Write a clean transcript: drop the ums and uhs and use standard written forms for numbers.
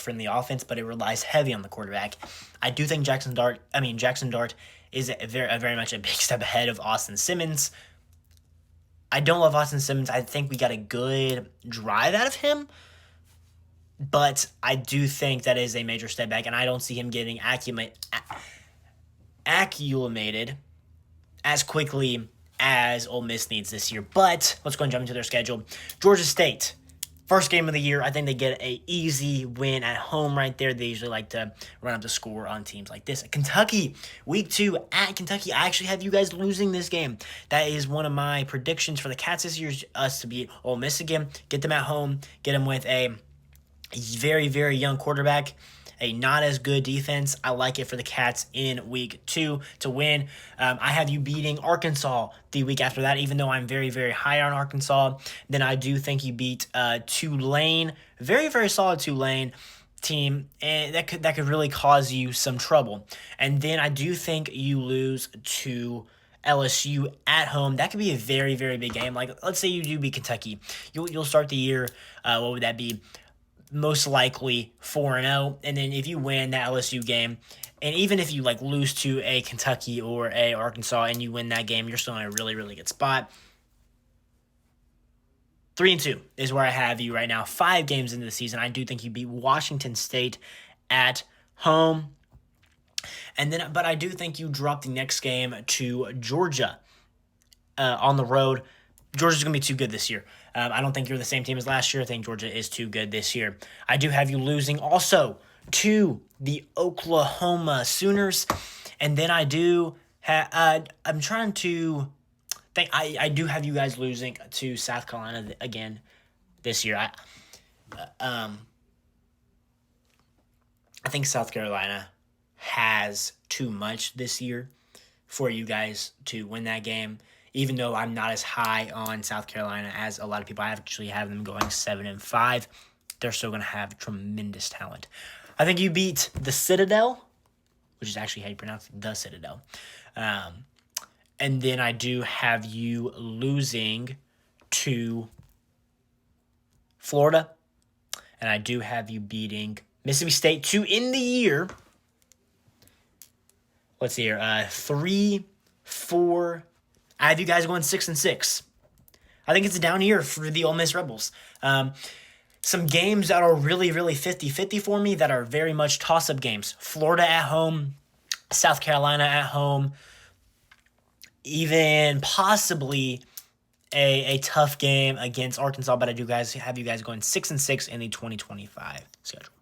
friendly offense, but it relies heavy on the quarterback. I do think Jackson Dart is very much a big step ahead of Austin Simmons. I don't love Austin Simmons. I think we got a good drive out of him, but I do think that is a major step back, and I don't see him getting acclimated as quickly as Ole Miss needs this year. But let's go and jump into their schedule. Georgia State, first game of the year. I think they get an easy win at home right there. They usually like to run up the score on teams like this. Kentucky, week 2 at Kentucky. I actually have you guys losing this game. That is one of my predictions for the Cats this year, is us to beat Ole Miss again. Get them at home. Get them with a very, very young quarterback. A not as good defense. I like it for the Cats in week 2 to win. I have you beating Arkansas the week after that, even though I'm very, very high on Arkansas. Then I do think you beat Tulane, very, very solid Tulane team, and that could really cause you some trouble. And then I do think you lose to LSU at home. That could be a very, very big game. Like, let's say you do beat Kentucky. You'll start the year, what would that be? Most likely 4-0, and then if you win that LSU game, and even if you like lose to a Kentucky or a Arkansas and you win that game, you're still in a really, really good spot. 3-2 is where I have you right now. 5 games into the season, I do think you beat Washington State at home, but I do think you drop the next game to Georgia on the road. Georgia's going to be too good this year. I don't think you're the same team as last year. I think Georgia is too good this year. I do have you losing also to the Oklahoma Sooners. And then I do I'm trying to think. I do have you guys losing to South Carolina again this year. I think South Carolina has too much this year for you guys to win that game. Even though I'm not as high on South Carolina as a lot of people, I actually have them going 7-5. They're still going to have tremendous talent. I think you beat the Citadel, which is actually how you pronounce it, the Citadel. And then I do have you losing to Florida. And I do have you beating Mississippi State to end the year. Let's see here. 3, 4... I have you guys going 6-6. I think it's a down year for the Ole Miss Rebels. Some games that are really, really 50-50 for me that are very much toss-up games. Florida at home, South Carolina at home, even possibly a tough game against Arkansas, but I do have you guys going 6-6 in the 2025 schedule.